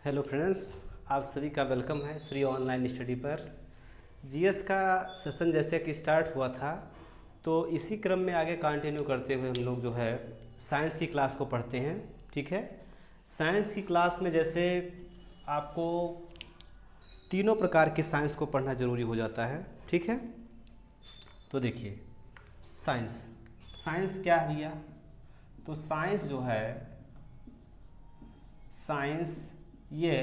Hello friends, आप सभी का वेलकम है श्री ऑनलाइन स्टडी पर। जीएस का सेशन जैसे कि स्टार्ट हुआ था, तो इसी क्रम में आगे कंटिन्यू करते हुए हम लोग जो है साइंस की क्लास को पढ़ते हैं। ठीक है, साइंस की क्लास में जैसे आपको तीनों प्रकार के साइंस को पढ़ना ज़रूरी हो जाता है। ठीक है, तो देखिए साइंस साइंस क्या है भैया? तो साइंस जो है, साइंस ये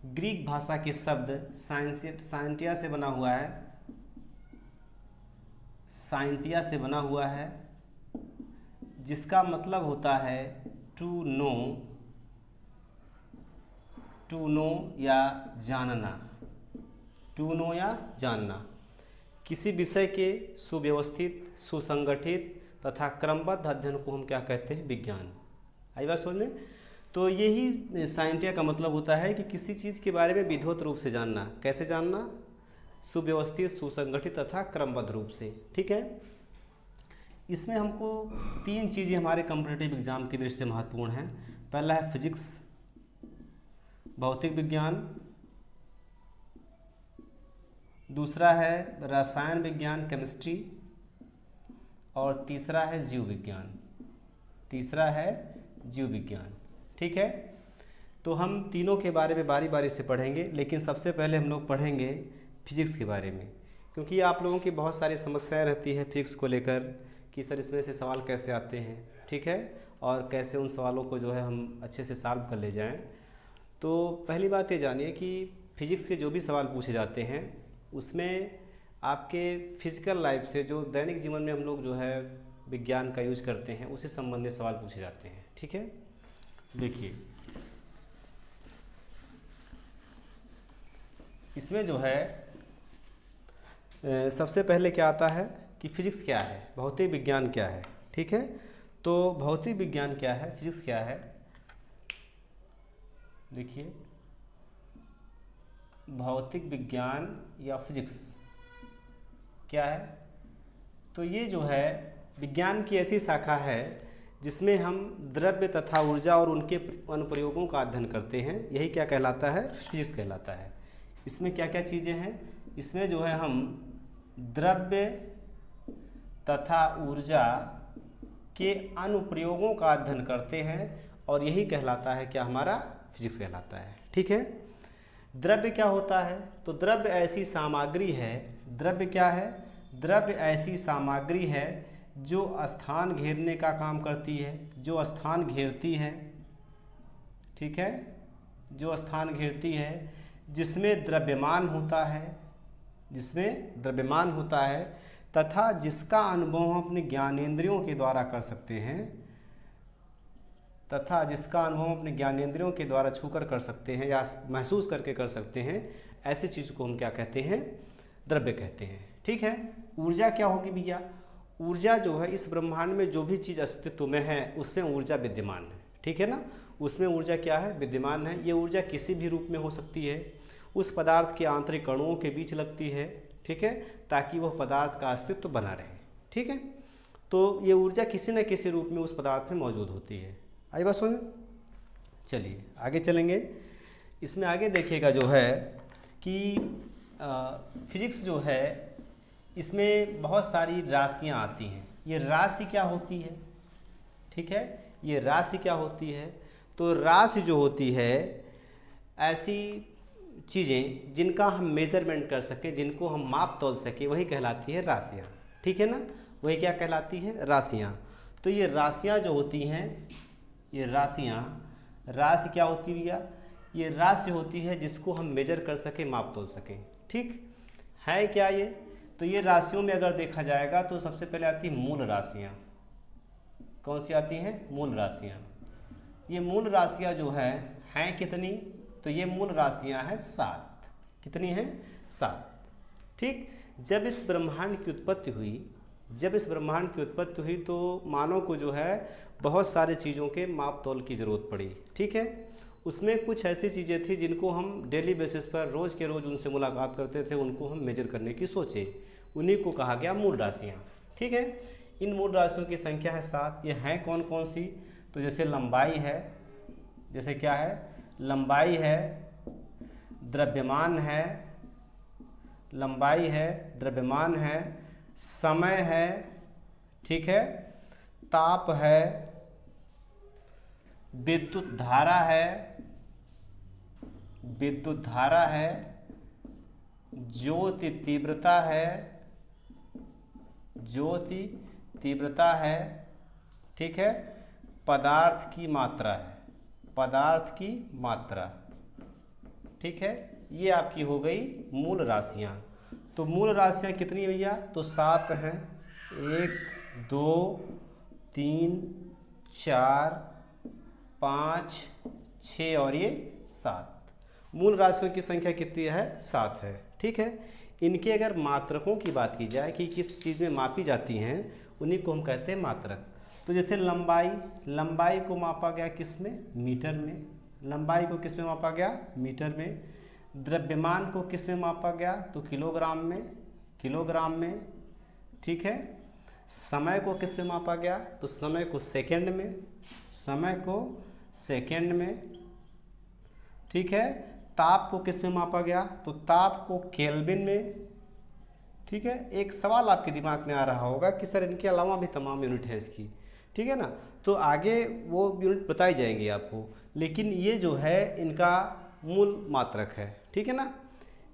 ग्रीक भाषा के शब्द साइंटिया से बना हुआ है। साइंटिया से बना हुआ है, जिसका मतलब होता है टू नो या जानना। टू नो या जानना, किसी विषय के सुव्यवस्थित, सुसंगठित तथा क्रमबद्ध अध्ययन को हम क्या कहते हैं? विज्ञान। आई बात समझ में? तो यही साइंटिया का मतलब होता है कि किसी चीज़ के बारे में विधिवत रूप से जानना। कैसे जानना? सुव्यवस्थित, सुसंगठित तथा क्रमबद्ध रूप से। ठीक है, इसमें हमको तीन चीज़ें हमारे कॉम्पिटिटिव एग्जाम की दृष्टि से महत्वपूर्ण हैं। पहला है फिजिक्स, भौतिक विज्ञान। दूसरा है रसायन विज्ञान, केमिस्ट्री। और तीसरा है जीव विज्ञान। जीव विज्ञान। ठीक है, तो हम तीनों के बारे में बारी बारी से पढ़ेंगे, लेकिन सबसे पहले हम लोग पढ़ेंगे फिजिक्स के बारे में, क्योंकि आप लोगों की बहुत सारी समस्याएं रहती है फिजिक्स को लेकर कि सर इसमें से सवाल कैसे आते हैं। ठीक है, और कैसे उन सवालों को जो है हम अच्छे से सॉल्व कर ले जाएं। तो पहली बात ये जानिए कि फिजिक्स के जो भी सवाल पूछे जाते हैं उसमें आपके फिजिकल लाइफ से, जो दैनिक जीवन में हम लोग जो है विज्ञान का यूज करते हैं, उससे संबंधित सवाल पूछे जाते हैं। ठीक है, देखिए इसमें जो है सबसे पहले क्या आता है कि फिजिक्स क्या है, भौतिक विज्ञान क्या है। ठीक है, तो भौतिक विज्ञान क्या है, फिजिक्स क्या है? देखिए, भौतिक विज्ञान या फिजिक्स क्या है? तो ये जो है विज्ञान की ऐसी शाखा है जिसमें हम द्रव्य तथा ऊर्जा और उनके अनुप्रयोगों का अध्ययन करते हैं। यही क्या कहलाता है? फिजिक्स कहलाता है। इसमें क्या क्या चीज़ें हैं? इसमें जो है हम द्रव्य तथा ऊर्जा के अनुप्रयोगों का अध्ययन करते हैं, और यही कहलाता है क्या? हमारा फिजिक्स कहलाता है। ठीक है, द्रव्य क्या होता है? तो द्रव्य ऐसी सामग्री है। द्रव्य क्या है? द्रव्य ऐसी सामग्री है जो स्थान घेरने का काम करती है, जो स्थान घेरती है। ठीक है, जो स्थान घेरती है, जिसमें द्रव्यमान होता है, तथा जिसका अनुभव हम अपने ज्ञानेंद्रियों के द्वारा कर सकते हैं, के द्वारा छूकर कर सकते हैं या महसूस करके कर सकते हैं। ऐसी चीज़ को हम क्या कहते हैं? द्रव्य कहते हैं। ठीक है, ऊर्जा क्या होगी भैया? ऊर्जा जो है, इस ब्रह्मांड में जो भी चीज़ अस्तित्व में है उसमें ऊर्जा विद्यमान है। ठीक है ना, उसमें ऊर्जा क्या है? विद्यमान है। ये ऊर्जा किसी भी रूप में हो सकती है, उस पदार्थ के आंतरिक अणुओं के बीच लगती है। ठीक है, ताकि वह पदार्थ का अस्तित्व बना रहे। ठीक है, तो ये ऊर्जा किसी न किसी रूप में उस पदार्थ में मौजूद होती है। आई बात समझ? चलिए आगे चलेंगे। इसमें आगे देखिएगा जो है कि फिजिक्स जो है, इसमें बहुत सारी राशियां आती हैं। ये राशि क्या होती है? ठीक है, ये राशि क्या होती है? तो राशि जो होती है, ऐसी चीज़ें जिनका हम मेजरमेंट कर सकें, जिनको हम माप तोल सकें, वही कहलाती है राशियाँ। ठीक है ना, वही क्या कहलाती है? राशियाँ। तो ये राशियाँ जो होती हैं, ये राशि क्या होती है भैया? ये राशि होती है जिसको हम मेजर कर सकें, माप तोल सकें। ठीक है क्या ये? तो ये राशियों में अगर देखा जाएगा तो सबसे पहले आती है मूल राशियाँ। कौन सी आती हैं? मूल राशियाँ। ये मूल राशियाँ जो हैं कितनी? तो ये मूल राशियाँ हैं 7। कितनी हैं? 7। ठीक, जब इस ब्रह्मांड की उत्पत्ति हुई तो मानव को जो है बहुत सारी चीज़ों के माप तोल की ज़रूरत पड़ी। ठीक है, उसमें कुछ ऐसी चीज़ें थी जिनको हम डेली बेसिस पर रोज़ के रोज़ उनसे मुलाकात करते थे, उनको हम मेजर करने की सोचे। उन्हीं को कहा गया मूल राशियाँ। ठीक है, इन मूल राशियों की संख्या है 7। ये हैं कौन कौन सी? तो जैसे लंबाई है, जैसे क्या है? लंबाई है, द्रव्यमान है, लंबाई है, द्रव्यमान है, समय है, ठीक है, ताप है, विद्युत धारा है, विद्युत धारा है, ज्योति तीव्रता है, ज्योति तीव्रता है, ठीक है, पदार्थ की मात्रा है, पदार्थ की मात्रा, ठीक है। ये आपकी हो गई मूल राशियां। तो मूल राशियां कितनी है भैया? तो 7 हैं, 1 2 3 4 5 6 और ये 7। मूल राशियों की संख्या कितनी है? 7 है, ठीक है। इनके अगर मात्रकों की बात की जाए कि किस चीज़ में मापी जाती हैं, उन्हीं को हम कहते हैं मात्रक। तो जैसे लंबाई, लंबाई को मापा गया किस में? मीटर में। लंबाई को किस में मापा गया? मीटर में। द्रव्यमान को किस में मापा गया? तो किलोग्राम में, किलोग्राम में, ठीक है। समय को किस में मापा गया? तो समय को सेकंड में, समय को सेकंड में, ठीक है। ताप को किस में मापा गया? तो ताप को केल्विन में, ठीक है। एक सवाल आपके दिमाग में आ रहा होगा कि सर इनके अलावा भी तमाम यूनिट है इसकी, ठीक है ना। तो आगे वो यूनिट बताई जाएंगी आपको, लेकिन ये जो है इनका मूल मात्रक है, ठीक है ना।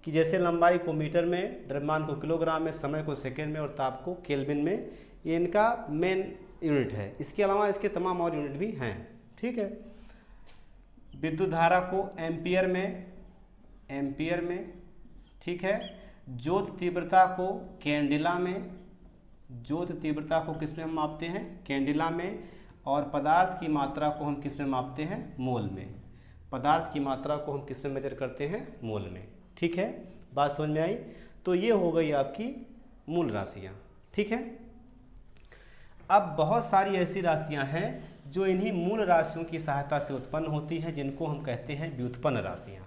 कि जैसे लंबाई को मीटर में, द्रव्यमान को किलोग्राम में, समय को सेकंड में और ताप को केल्विन में, ये इनका मेन यूनिट है। इसके अलावा इसके तमाम और यूनिट भी हैं, ठीक है। विद्युत धारा को एम्पियर में, एम्पियर में, ठीक है। ज्योति तीव्रता को कैंडिला में, ज्योति तीव्रता को किस में हम मापते हैं? कैंडिला में। और पदार्थ की मात्रा को हम किस में मापते हैं? मोल में। पदार्थ की मात्रा को हम किस में मेजर करते हैं? मोल में, ठीक है। बात समझ में आई? तो ये हो गई आपकी मूल राशियाँ, ठीक है। अब बहुत सारी ऐसी राशियाँ हैं जो इन्हीं मूल राशियों की सहायता से उत्पन्न होती हैं, जिनको हम कहते हैं व्युत्पन्न राशियाँ,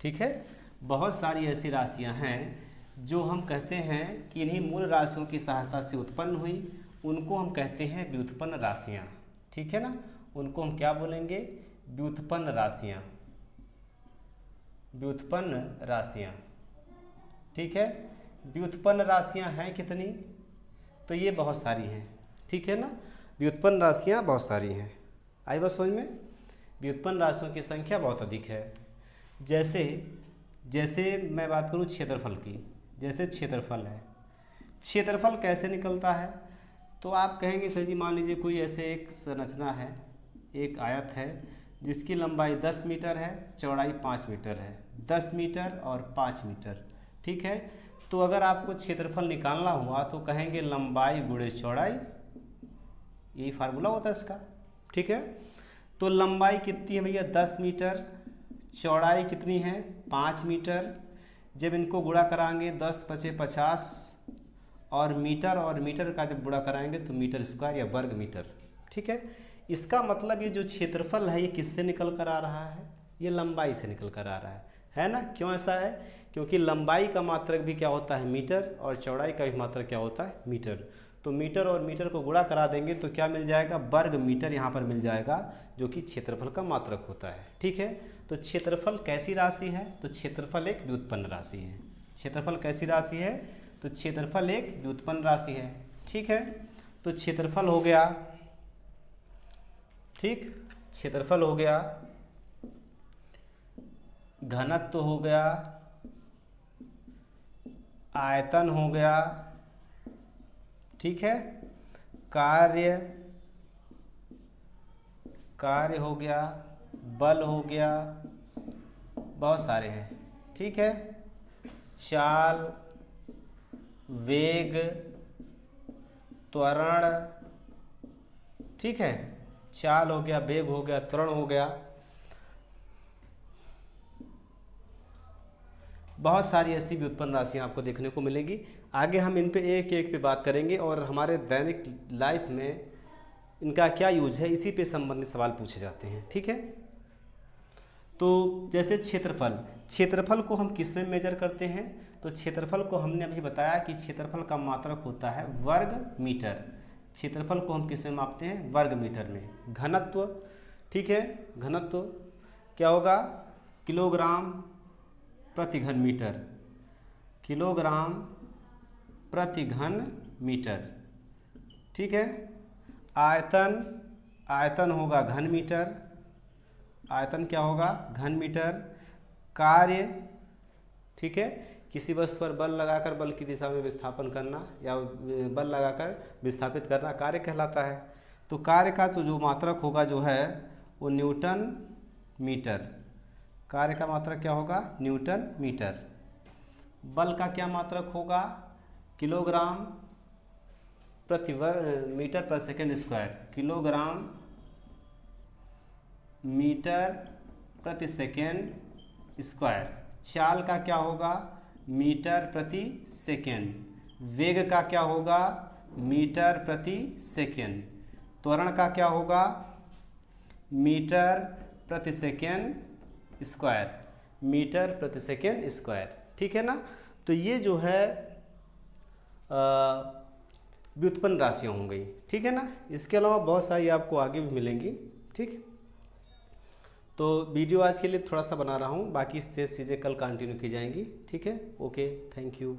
ठीक है। बहुत सारी ऐसी राशियाँ हैं जो हम कहते हैं कि इन्हीं मूल राशियों की सहायता से उत्पन्न हुई, उनको हम कहते हैं व्युत्पन्न राशियाँ, ठीक है ना। उनको हम क्या बोलेंगे? व्युत्पन्न राशियाँ, व्युत्पन्न राशियाँ, ठीक है। व्युत्पन्न राशियाँ हैं कितनी? तो ये बहुत सारी हैं, ठीक है ना। व्युत्पन्न राशियाँ बहुत सारी हैं। आई बात समझ में? व्युत्पन्न राशियों की संख्या बहुत अधिक है। जैसे मैं बात करूँ क्षेत्रफल की, जैसे क्षेत्रफल है, क्षेत्रफल कैसे निकलता है? तो आप कहेंगे सर जी मान लीजिए कोई ऐसे एक संरचना है, एक आयत है जिसकी लंबाई 10 मीटर है, चौड़ाई 5 मीटर है, 10 मीटर और 5 मीटर, ठीक है। तो अगर आपको क्षेत्रफल निकालना हुआ तो कहेंगे लंबाई गुणे चौड़ाई, यही फार्मूला होता है इसका, ठीक है। तो लंबाई कितनी है भैया? 10 मीटर, चौड़ाई कितनी है? 5 मीटर। जब इनको गुणा कराएंगे 10 × 5 = 50 और मीटर का जब गुणा कराएंगे तो मीटर स्क्वायर या वर्ग मीटर, ठीक है। इसका मतलब ये जो क्षेत्रफल है ये किससे निकल कर आ रहा है? ये लंबाई से निकल कर आ रहा है ना। क्यों ऐसा है? क्योंकि लंबाई का मात्रक भी क्या होता है? मीटर, और चौड़ाई का भी मात्रक क्या होता है? मीटर। तो मीटर और मीटर को गुणा करा देंगे तो क्या मिल जाएगा? वर्ग मीटर यहाँ पर मिल जाएगा, जो कि क्षेत्रफल का मात्रक होता है, ठीक है। तो क्षेत्रफल कैसी राशि है? तो क्षेत्रफल एक व्युत्पन्न राशि है। क्षेत्रफल कैसी राशि है? तो क्षेत्रफल एक व्युत्पन्न राशि है, ठीक है। तो क्षेत्रफल हो गया, ठीक, क्षेत्रफल हो गया, घनत्व हो गया, आयतन हो गया, ठीक है, कार्य हो गया, बल हो गया, बहुत सारे हैं, ठीक है। चाल, वेग, त्वरण, ठीक है। चाल हो गया, वेग हो गया, त्वरण हो गया, बहुत सारी ऐसी व्युत्पन्न राशियाँ आपको देखने को मिलेंगी। आगे हम इन पे एक एक पे बात करेंगे और हमारे दैनिक लाइफ में इनका क्या यूज है, इसी पे संबंधित सवाल पूछे जाते हैं, ठीक है। तो जैसे क्षेत्रफल को हम किस में मेजर करते हैं? तो क्षेत्रफल को हमने अभी बताया कि क्षेत्रफल का मात्रक होता है वर्ग मीटर। क्षेत्रफल को हम किस में मापते हैं? वर्ग मीटर में। घनत्व, ठीक है, घनत्व क्या होगा, किलोग्राम प्रति घन मीटर, किलोग्राम प्रति घन मीटर। ठीक है। आयतन, आयतन होगा घन मीटर, आयतन क्या होगा, घन मीटर। कार्य, ठीक है, किसी वस्तु पर बल लगाकर बल की दिशा में विस्थापन करना या बल लगाकर विस्थापित करना कार्य कहलाता है। तो कार्य का तो जो मात्रक होगा जो है वो न्यूटन मीटर, कार्य का मात्रक क्या होगा, न्यूटन मीटर। बल का क्या मात्रक होगा, किलोग्राम प्रति मीटर पर सेकेंड स्क्वायर, किलोग्राम मीटर प्रति सेकेंड स्क्वायर। चाल का क्या होगा, मीटर प्रति सेकेंड। वेग का क्या होगा, मीटर प्रति सेकेंड। त्वरण का क्या होगा, मीटर प्रति सेकेंड स्क्वायर, मीटर प्रति सेकेंड स्क्वायर। ठीक है ना। तो ये जो है व्युत्पन्न राशियाँ हो गई। ठीक है ना। इसके अलावा बहुत सारी आपको आगे भी मिलेंगी। ठीक, तो वीडियो आज के लिए थोड़ा सा बना रहा हूँ, बाकी शेष चीज़ें कल कंटिन्यू की जाएंगी। ठीक है, ओके, थैंक यू।